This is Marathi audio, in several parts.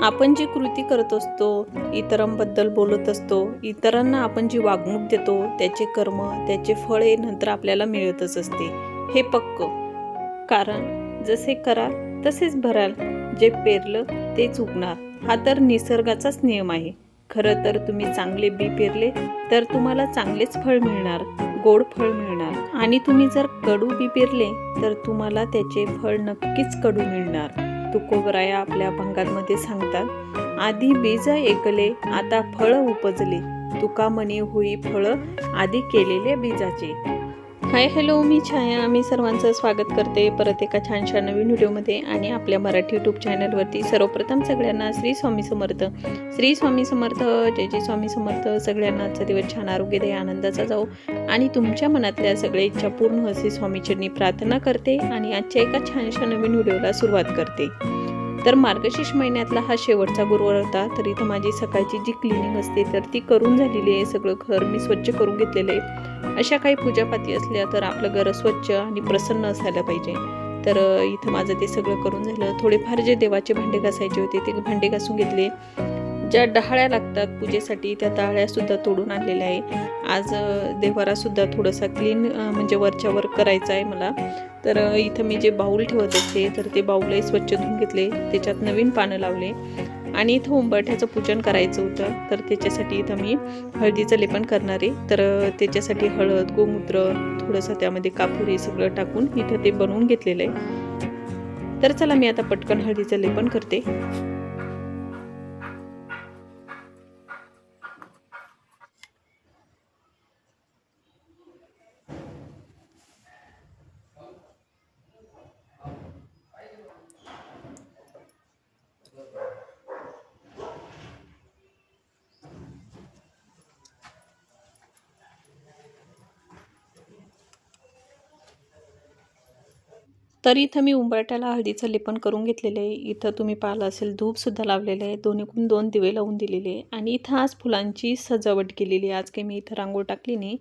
आपण जी कृती करत असतो, इतरांबद्दल बोलत असतो, इतरांना आपण जी वागणूक देतो, त्याचे कर्म, त्याचे फळ हे नंतर आपल्याला मिळतच असते, हे पक्क. कारण जसे कराल तसेच भराल, जे पेरलं तेच उगणार, हा तर निसर्गाचाच नियम आहे. खरं तर तुम्ही चांगले बी पेरले तर तुम्हाला चांगलेच फळ मिळणार, गोड फळ मिळणार. आणि तुम्ही जर कडू बी पेरले तर तुम्हाला त्याचे फळ नक्कीच कडू मिळणार. तुकोबराया आपल्या अभंगांमध्ये सांगतात, आधी बीज ऐकले आता फळ उपजले, तुका म्हणे होई फळ आधी केलेले बीजाचे. हाय हॅलो, मी छाया. मी सर्वांचं स्वागत करते परत एका छानशा नवीन व्हिडिओमध्ये आणि आपल्या मराठी यूट्यूब चॅनलवरती. सर्वप्रथम सगळ्यांना श्री स्वामी समर्थ. श्री स्वामी समर्थ. जय जय स्वामी समर्थ. सगळ्यांना आजचा दिवस छान आरोग्य दे, आनंदाचा जाऊ आणि तुमच्या मनातल्या सगळ्या इच्छा पूर्ण अशी स्वामीचरणी प्रार्थना करते आणि आजच्या एका छानशा नवीन व्हिडिओला सुरुवात करते. तर मार्गशीर्ष महिन्यातला हा शेवटचा गुरुवार होता. तर इथं माझी सकाळची जी क्लिनिंग असते तर ती करून झालेली आहे. सगळं घर मी स्वच्छ करून घेतलेलं आहे. अशा काही पूजापाती असल्या तर आपलं घर स्वच्छ आणि प्रसन्न असायला पाहिजे. तर इथं माझं ते सगळं करून झालं. थोडेफार जे देवाचे भांडे घासायचे होते ते भांडे घासून घेतले. ज्या डहाळ्या लागतात पूजेसाठी त्या डहाळ्यासुद्धा तोडून आणलेल्या आहे. आज देवारासुद्धा थोडासा क्लीन म्हणजे वरच्यावर करायचं आहे मला. तर इथं मी जे बाऊल ठेवत असते तर ते बाऊलही स्वच्छ धुवून घेतले, त्याच्यात नवीन पानं लावले आणि इथं उंबरठ्याचं पूजन करायचं होतं. तर त्याच्यासाठी इथं मी हळदीचं लेपन करणार आहे. तर त्याच्यासाठी हळद, गोमूत्र, थोडंसं त्यामध्ये कापूर हे सगळं टाकून इथं ते बनवून घेतलेलं आहे. तर चला मी आता पटकन हळदीचं लेपन करते. तर इथं मी उंबरठ्याला हळदीचं लेपन करून घेतलेलं आहे. इथं तुम्ही पाहिलं असेल धूपसुद्धा लावलेलं आहे, दोन्हीकडून 2 दिवे लावून दिलेले आहे आणि इथं आज फुलांची सजावट केलेली आहे. आज काही मी इथं रांगोळ टाकली नाही.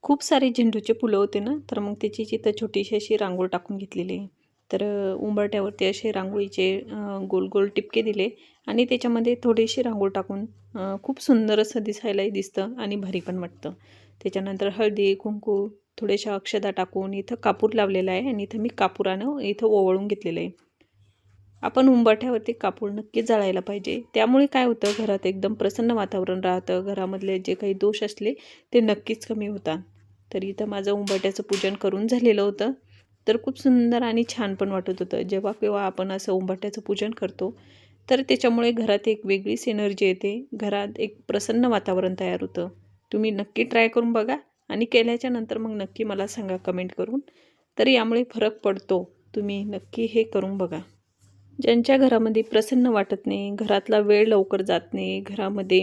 खूप सारे झेंडूचे फुलं होते ना, तर मग त्याची इथं छोटीशी अशी रांगोळ टाकून घेतलेली आहे. तर उंबरठ्यावरती असे रांगोळीचे गोल गोल टिपके दिले आणि त्याच्यामध्ये थोडीशी रांगोळ टाकून खूप सुंदर असं दिसायलाही दिसतं आणि भारी पण वाटतं. त्याच्यानंतर हळदी, कुंकू, थोड्याशा अक्षता टाकून इथं कापूर लावलेला आहे आणि इथं मी कापुरानं इथं ओवाळून घेतलेलं आहे. आपण उंबरठ्यावरती कापूर नक्की जाळायला पाहिजे. त्यामुळे काय होतं, घरात एकदम प्रसन्न वातावरण राहतं. घरामधले जे काही दोष असले ते नक्कीच कमी होतात. तर इथं माझं उंबरठ्याचं पूजन करून झालेलं होतं. तर खूप सुंदर आणि छान पण वाटत होतं. जेव्हा केव्हा आपण असं उंबरठ्याचं पूजन करतो तर त्याच्यामुळे घरात एक वेगळीच एनर्जी येते. घरात एक प्रसन्न वातावरण तयार होतं. तुम्ही नक्की ट्राय करून बघा आणि केल्याच्या नंतर मग नक्की मला सांगा कमेंट करून. तर यामुळे फरक पडतो. तुम्ही नक्की हे करून बघा. ज्यांच्या घरामध्ये प्रसन्न वाटत नाही, घरातला वेळ लवकर जात नाही, घरामध्ये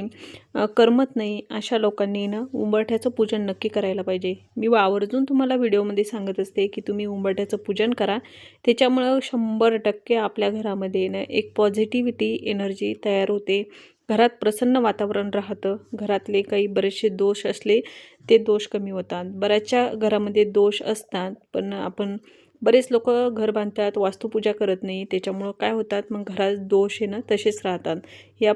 करमत नाही, अशा लोकांनी ना उंबरठ्याचं पूजन नक्की करायला पाहिजे. मी आवर्जून तुम्हाला व्हिडिओमध्ये सांगत असते की तुम्ही उंबरठ्याचं पूजन करा. त्याच्यामुळं 100% आपल्या घरामध्ये ना एक पॉझिटिव्हिटी एनर्जी तयार होते. घरात प्रसन्न वातावरण राहतं. घरातले काही बरेचसे दोष असले ते दोष कमी होतात. बऱ्याचशा घरामध्ये दोष असतात, पण आपण बरेच लोक घर बांधतात, वास्तुपूजा करत नाही. त्याच्यामुळं काय होतात, मग घरात दोष आहे ना तसेच राहतात. या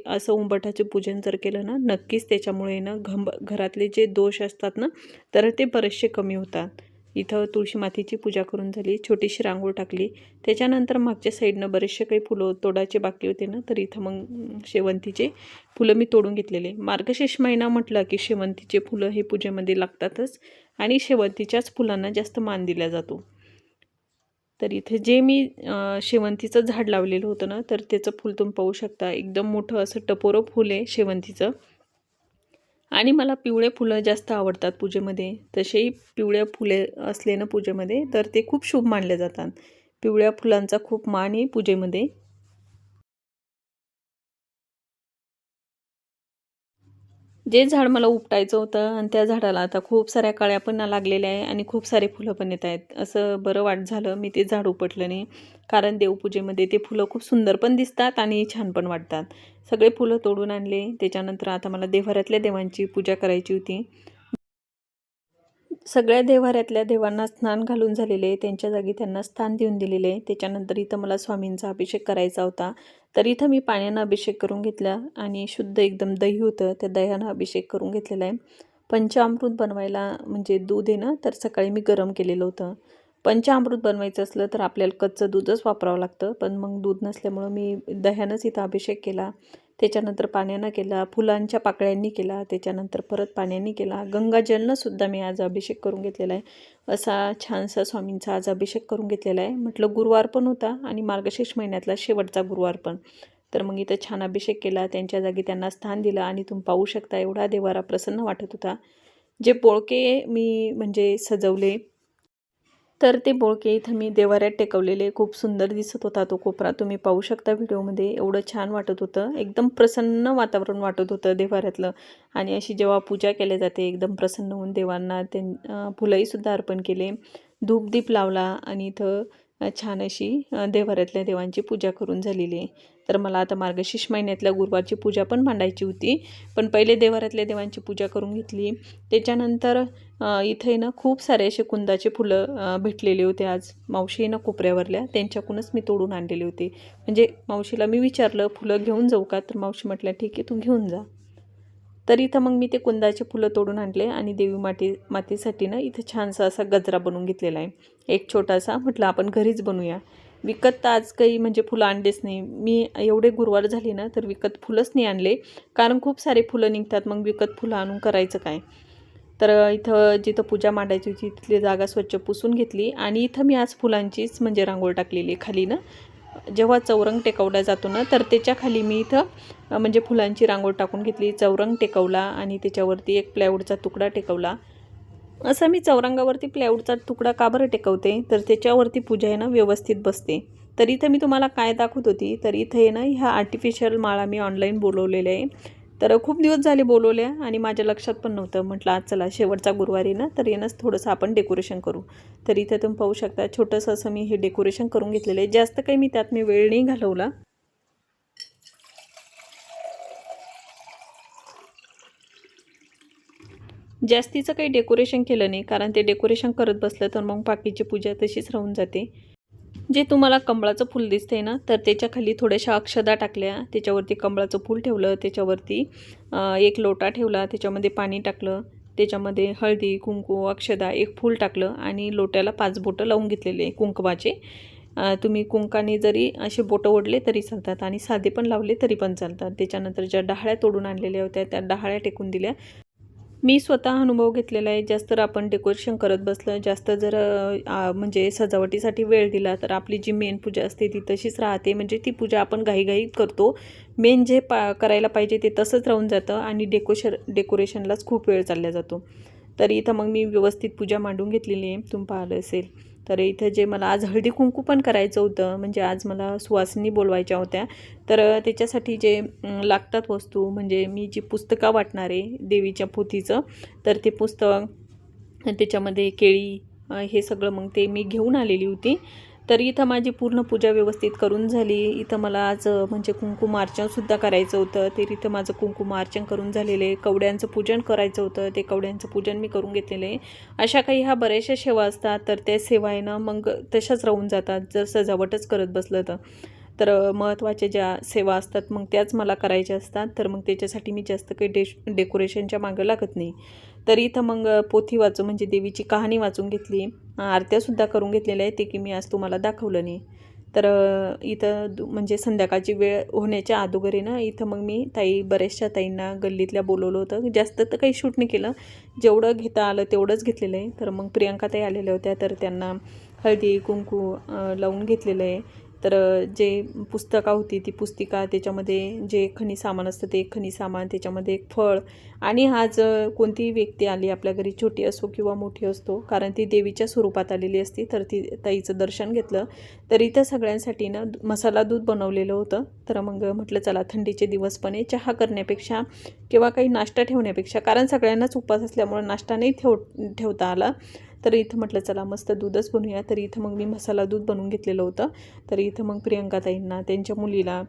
असं उंबरठ्याचे पूजन जर केलं ना, नक्कीच त्याच्यामुळे ना घरातले जे दोष असतात ना तर ते बरेचसे कमी होतात. इथं तुळशी मातेची पूजा करून झाली, छोटीशी रांगोळ टाकली. त्याच्यानंतर मागच्या साईडनं बरेचसे काही फुलं तोडायचे बाकी होते ना, तर इथं मग शेवंतीचे फुलं मी तोडून घेतलेले. मार्गशीर्ष महिना म्हटलं की शेवंतीचे फुलं हे पूजेमध्ये लागतातच आणि शेवंतीच्याच फुलांना जास्त मान दिला जातो. तर इथे जे मी शेवंतीचं झाड लावलेलं होतं ना, तर त्याचं फूल तुम्ही पाहू शकता. एकदम मोठं असं टपोरं फूल आहे शेवंतीचं आणि मला पिवळे फुलं जास्त आवडतात पूजेमध्ये. तसेही पिवळ्या फुले असले ना पूजेमध्ये तर ते खूप शुभ मानले जातात. पिवळ्या फुलांचा खूप मान आहे पूजेमध्ये. जे झाड मला उपटायचं होतं आणि त्या झाडाला आता खूप साऱ्या कळ्या पण लागलेल्या आहे आणि खूप सारे फुलं पण येत आहेत. असं बरं झालं मी ते झाड उपटलं नाही. कारण देवपूजेमध्ये ते फुलं खूप सुंदर पण दिसतात आणि छान पण वाटतात. सगळे फुलं तोडून आणले. त्याच्यानंतर आता मला देव्हाऱ्यातल्या देवांची पूजा करायची होती. सगळ्या देव्हाऱ्यातल्या देवांना स्नान घालून झालेले, त्यांच्या जागी त्यांना स्थान देऊन दिलेले. त्याच्यानंतर इथं मला स्वामींचा अभिषेक करायचा होता. तर इथं मी पाण्यानं अभिषेक करून घेतला आणि शुद्ध एकदम दही होतं, त्या दह्यानं अभिषेक करून घेतलेला आहे. पंचामृत बनवायला म्हणजे दूध आहे ना, तर सकाळी मी गरम केलेलं होतं. पंचामृत बनवायचं असलं तर आपल्याला कच्चं दूधच वापरावं लागतं, पण मग दूध नसल्यामुळं मी दह्यानंच इथं अभिषेक केला. त्याच्यानंतर पाण्यानं केला, फुलांच्या पाकळ्यांनी केला, त्याच्यानंतर परत पाण्याने केला. गंगाजलनं सुद्धा मी आज अभिषेक करून घेतलेला आहे. असा छानसा स्वामींचा आज अभिषेक करून घेतलेला आहे. म्हटलं गुरुवार पण होता आणि मार्गशीर्ष महिन्यातला शेवटचा गुरुवार पण. तर मग इथं छान अभिषेक केला, त्यांच्या जागी त्यांना स्थान दिलं आणि तुम्ही पाहू शकता एवढा देवारा प्रसन्न वाटत होता. जे बोळके मी म्हणजे सजवले, तर ते बोळके इथं मी देवाऱ्यात टेकवलेले. खूप सुंदर दिसत होता तो कोपरा. तुम्ही पाहू शकता व्हिडिओमध्ये. एवढं छान वाटत होतं. एकदम प्रसन्न वातावरण वाटत होतं देवाऱ्यातलं. आणि अशी जेव्हा पूजा केली जाते एकदम प्रसन्न होऊन देवांना फुलंहीसुद्धा अर्पण केले. धूपदीप लावला आणि इथं छान अशी देवाऱ्यातल्या देवांची पूजा करून झालेली आहे. तर मला आता मार्गशीर्ष महिन्यातल्या गुरुवारची पूजा पण मांडायची होती. पण पहिले देवाऱ्यातल्या देवांची पूजा करून घेतली. त्याच्यानंतर इथे ना खूप सारे असे कुंदाचे फुलं भेटलेले होते आज. मावशी ना कोपऱ्यावरल्या त्यांच्याकडूनच मी तोडून आणलेले होते. म्हणजे मावशीला मी विचारलं फुलं घेऊन जाऊ का, तर मावशी म्हटल्या ठीक आहे तू घेऊन जा. तर इथं मग मी ते कुंदाचे फुलं तोडून आणले आणि देवी मातेसाठी ना इथं छानसा असा गजरा बनवून घेतलेला आहे. एक छोटासा. म्हटलं आपण घरीच बनवूया. विकत तर आज काही म्हणजे फुलं आणलेच नाही. मी एवढे गुरुवार झाले ना तर विकत फुलंच नाही आणले, कारण खूप सारे फुलं निघतात, मग विकत फुलं आणून करायचं काय. तर इथं जिथं पूजा मांडायची होती तिथली जागा स्वच्छ पुसून घेतली आणि इथं मी आज फुलांचीच म्हणजे रांगोळी टाकलेली खाली ना. जेव्हा चौरंग टेकवला जातो ना तर त्याच्या खाली मी इथं म्हणजे फुलांची रांगोळी टाकून घेतली. चौरंग टेकवला आणि त्याच्यावरती एक प्लायवूडचा तुकडा टेकवला. असं मी चौरंगावरती प्लायवूडचा तुकडा का बरं टेकवते, तर त्याच्यावरती पूजा आहे ना व्यवस्थित बसते. तर इथं मी तुम्हाला काय दाखवत होती, तर इथं आहे ना ह्या आर्टिफिशियल माळा मी ऑनलाईन बोलवलेल्या आहे. तर खूप दिवस झाले बोलवल्या आणि माझ्या लक्षात पण नव्हतं. म्हटलं आज चला शेवटचा गुरुवारी ना तर येणंच थोडंसं आपण डेकोरेशन करू. तर इथं तुम्ही पाहू शकता छोटंसं असं मी हे डेकोरेशन करून घेतलेलं आहे. जास्त काही मी त्यात वेळ नाही घालवला. जास्तीचं काही डेकोरेशन केलं नाही, कारण ते डेकोरेशन करत बसलं तर मग बाकीची पूजा तशीच राहून जाते. जे तुम्हाला कमळाचं फूल दिसते ना तर त्याच्या खाली थोड्याशा अक्षदा टाकल्या, त्याच्यावरती कमळाचं फूल ठेवलं, त्याच्यावरती एक लोटा ठेवला, त्याच्यामध्ये पाणी टाकलं, त्याच्यामध्ये हळदी कुंकू अक्षदा एक फूल टाकलं आणि लोट्याला 5 बोटं लावून घेतलेले कुंकवाचे. तुम्ही कुंकाने जरी असे बोटं ओढले तरी चालतात आणि साधे पण लावले तरी पण चालतात. त्याच्यानंतर ज्या डहाळ्या तोडून आणलेल्या होत्या त्या डहाळ्या टेकून दिल्या. मी स्वतः अनुभव घेतलेला आहे. जास्त जर आपण डेकोरेशन करत बसलं, जास्त जर म्हणजे सजावटीसाठी वेळ दिला तर आपली जी मेन पूजा असते ती तशीच राहते. म्हणजे ती पूजा आपण घाईघाईत करतो. मेन जे करायला पाहिजे ते तसंच राहून जातं आणि डेकोरेशनलाच खूप वेळ चालला जातो. तर इथं मग मी व्यवस्थित पूजा मांडून घेतलेली आहे, तुम्ही पाहिलं असेल. तर इथं जे मला आज हळदी कुंकू पण करायचं होतं, म्हणजे आज मला सुवासिनी बोलवायच्या होत्या. तर त्याच्यासाठी जे लागतात वस्तू, म्हणजे मी जी पुस्तकं वाटणार आहे देवीच्या पोथीचं, तर ते पुस्तक त्याच्यामध्ये केळी हे सगळं मग ते मी घेऊन आलेली होती. तर इथं माझी पूर्ण पूजा व्यवस्थित करून झाली. इथं मला आज म्हणजे कुंकुमार्चनसुद्धा करायचं होतं. तर इथं माझं कुंकुमार्चन करून झालेलं आहे. कवड्यांचं पूजन करायचं होतं, ते कवड्यांचं पूजन मी करून घेतलेलं आहे. अशा काही ह्या बऱ्याचशा सेवा असतात, तर त्या सेवा आहे ना मग तशाच राहून जातात जर सजावटच करत बसलं तर. तर महत्त्वाच्या ज्या सेवा असतात मग त्याच मला करायच्या असतात. तर मग त्याच्यासाठी मी जास्त काही डेकोरेशनच्या मागं लागत नाही. तर इथं मग पोथी वाचून म्हणजे देवीची कहाणी वाचून घेतली. आरत्यासुद्धा करून घेतलेल्या आहे, ते की मी आज तुम्हाला दाखवलं नाही. तर इथं म्हणजे संध्याकाळची वेळ होण्याच्या अगोदर ना इथं मग मी बऱ्याचशा ताईंना गल्लीतल्या बोलवलं होतं. जास्त तर काही शूट नाही केलं, जेवढं घेता आलं तेवढंच घेतलेलं आहे. तर मग प्रियंका ताई आलेल्या होत्या, तर त्यांना हळदी कुंकू लावून घेतलेलं आहे. तर जे पुस्तका होती ती पुस्तिका, त्याच्यामध्ये जे खनी सामान असतं ते खनी सामान, त्याच्यामध्ये एक फळ आणि आज कोणतीही व्यक्ती आली आपल्या घरी, छोटी असो किंवा मोठी असतो, कारण ती देवीच्या स्वरूपात आलेली असती, तर ती ताईचं दर्शन घेतलं. तर इथं सगळ्यांसाठी ना मसाला दूध बनवलेलं होतं. तर मग म्हटलं चला थंडीचे दिवस पण आहे, चहा करण्यापेक्षा किंवा काही नाश्ता ठेवण्यापेक्षा, कारण सगळ्यांनाच उपवास असल्यामुळे नाश्ता नाही ठेवता आला, तर इथं म्हटलं चला मस्त दूधच बनवूया. तर इथं मग मी मसाला दूध बनवून घेतलेलं होतं. तर इथं मग प्रियंका ताईंना त्यांच्या मुलीला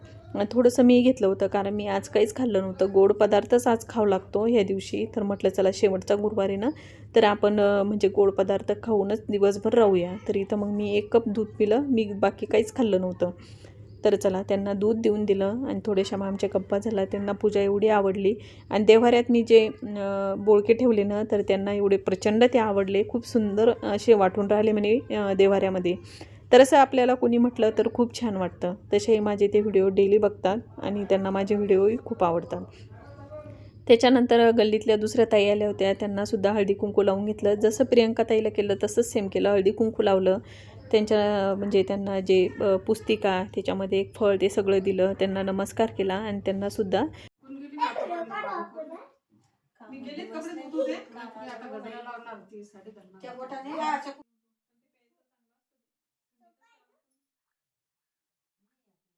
थोडंसं मी घेतलं होतं, कारण मी आज काहीच खाल्लं नव्हतं. गोड पदार्थच आज खावं लागतो ह्या दिवशी. तर म्हटलं चला शेवटचा गुरुवार आहे ना, तर आपण म्हणजे गोड पदार्थ खाऊनच दिवसभर राहूया. तर इथं मग मी 1 कप दूध पिलं, मी बाकी काहीच खाल्लं नव्हतं. तर चला त्यांना दूध देऊन दिलं आणि थोड्याशा मग आमच्या गप्पा झाला. त्यांना पूजा एवढी आवडली आणि देव्हाऱ्यात मी जे बोळके ठेवले ना तर त्यांना एवढे प्रचंड ते आवडले. खूप सुंदर असे वाटून राहिले म्हणे देव्हाऱ्यामध्ये. तर असं आपल्याला कोणी म्हटलं तर खूप छान वाटतं. तसेही माझे ते व्हिडिओ डेली बघतात आणि त्यांना माझे व्हिडिओही खूप आवडतात. त्याच्यानंतर गल्लीतल्या दुसऱ्या ताई आल्या होत्या. त्यांनासुद्धा हळदी कुंकू लावून घेतलं. जसं प्रियंका ताईला केलं तसंच सेम केलं. हळदी कुंकू लावलं. त्यांच्या म्हणजे त्यांना जे पुस्तिका त्याच्यामध्ये एक फळ ते सगळं दिलं. त्यांना नमस्कार केला आणि त्यांनासुद्धा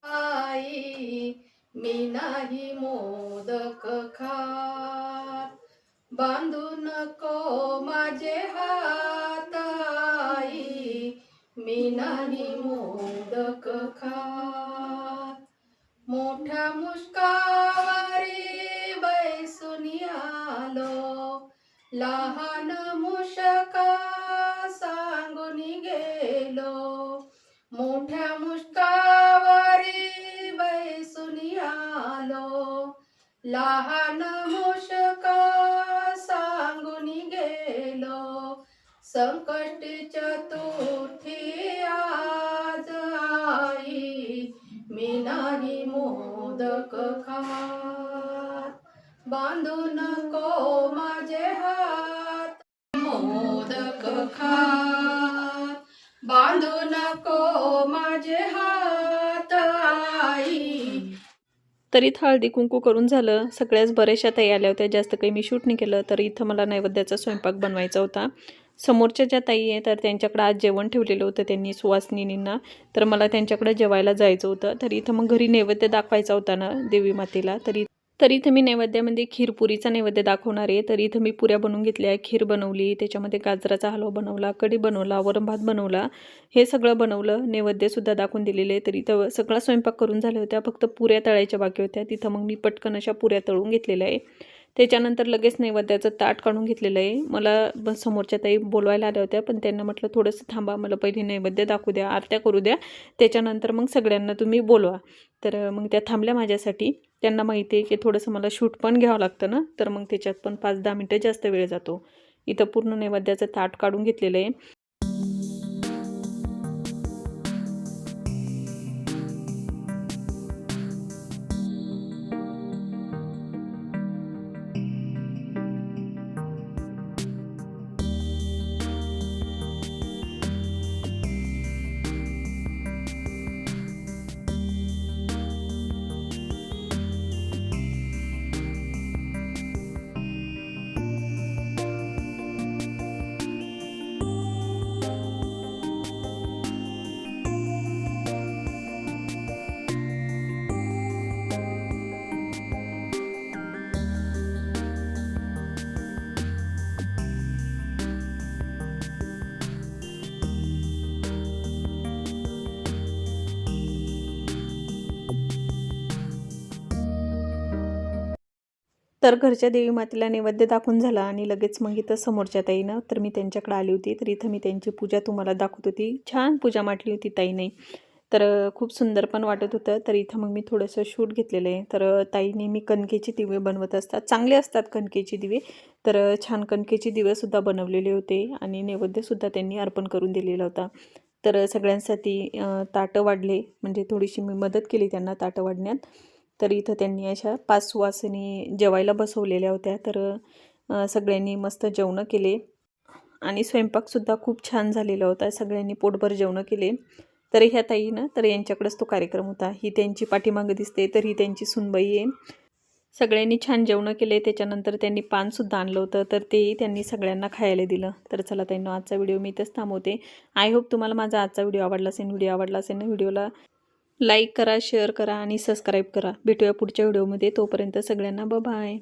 आई मी नाही मोदक खात, बांधू नको माझे हात आई, मी नाही मोदक खात. मोठ्या मुष्कावारी बैसून आलो, लहान मुष्का सांगून गेलो. मोठ्या मुष्कावारी बैसून आलो, लहान मुष्का सांगून गेलो. संकट चतुर्थी आज आई, मी नाही मोदक खात, बांधू नको माझे हात, मोदक खात, बांधू नको माझे हात आई. तर इथं हळदी कुंकू करून झालं. सगळ्याच बऱ्याचशा ताई आल्या होत्या. जास्त काही मी शूट नाही केलं. तर इथं मला नैवेद्याचा स्वयंपाक बनवायचा होता. समोरच्या ज्या ताई आहे तर त्यांच्याकडे आज जेवण ठेवलेलं होतं त्यांनी सुवासिनींना. तर मला त्यांच्याकडे जेवायला जायचं होतं. तर इथं मग घरी नैवेद्य दाखवायचा होता ना देवी मातेला. तर इथं मी नैवेद्यामध्ये खीरपुरीचा नैवेद्य दाखवणार आहे. तर इथं मी पुऱ्या बनवून घेतल्या, खीर बनवली, त्याच्यामध्ये गाजराचा हलवा बनवला, कढी बनवला, वरण भात बनवला, हे सगळं बनवलं. नैवेद्यसुद्धा दाखवून दिलेले. तर इथं सगळा स्वयंपाक करून झाल्या होत्या. फक्त पुऱ्या तळायच्या बाकी होत्या. तिथं मग मी पटकन अशा पुऱ्या तळून घेतलेल्या आहे. त्याच्यानंतर लगेच नैवेद्याचं ताट काढून घेतलेलं आहे. मला समोरच्या ताई बोलवायला आल्या होत्या, पण त्यांना म्हटलं थोडंसं थांबा, मला पहिले नैवेद्य दाखवू द्या, आरत्या करू द्या, त्याच्यानंतर मग सगळ्यांना तुम्ही बोलवा. तर मग त्या थांबल्या माझ्यासाठी. त्यांना माहिती आहे की थोडंसं मला शूट पण घ्यावं लागतं ना, तर मग त्याच्यात पण 5-10 मिनटं जास्त वेळ जातो. इथं पूर्ण नैवेद्याचं ताट काढून घेतलेलं आहे. तर घरच्या देवी मातेला नैवेद्य दाखवून झाला आणि लगेच मग इथं समोरच्या ताईनं तर मी त्यांच्याकडे आली होती. तर इथं मी त्यांची पूजा तुम्हाला दाखवत होती. छान पूजा मांडली होती ताईने. तर खूप सुंदर पण वाटत होतं. तर इथं मग मी थोडंसं शूट घेतलेलं आहे. तर ताई नेहमी कणकेचे दिवे बनवत असतात. चांगले असतात कणकेचे दिवे. तर छान कणकेचे दिवेसुद्धा बनवलेले होते आणि नैवेद्यसुद्धा त्यांनी अर्पण करून दिलेला होता. तर सगळ्यांसाठी ताटं वाढले, म्हणजे थोडीशी मी मदत केली त्यांना ताटं वाढण्यात. तर इथं त्यांनी अशा 5 सुवासिनी जेवायला बसवलेल्या होत्या. तर सगळ्यांनी मस्त जेवणं केले आणि स्वयंपाकसुद्धा खूप छान झालेला होता. सगळ्यांनी पोटभर जेवणं केले. तर ह्या ताई ना तर यांच्याकडेच तो कार्यक्रम होता. ही त्यांची पाठीमागं दिसते, तर ही त्यांची सूनबाई आहे. सगळ्यांनी छान जेवणं केले. त्याच्यानंतर त्यांनी पानसुद्धा आणलं होतं, तर तेही त्यांनी सगळ्यांना खायला दिलं. तर चला ताईंनो, आजचा व्हिडिओ मी इथंच थांबवते. आय होप तुम्हाला माझा आजचा व्हिडिओ आवडला असेल. व्हिडिओ आवडला असेल ना, व्हिडिओला लाईक करा, शेअर करा आणि सबस्क्राईब करा. भेटूया पुढच्या व्हिडिओमध्ये. तोपर्यंत सगळ्यांना बाय.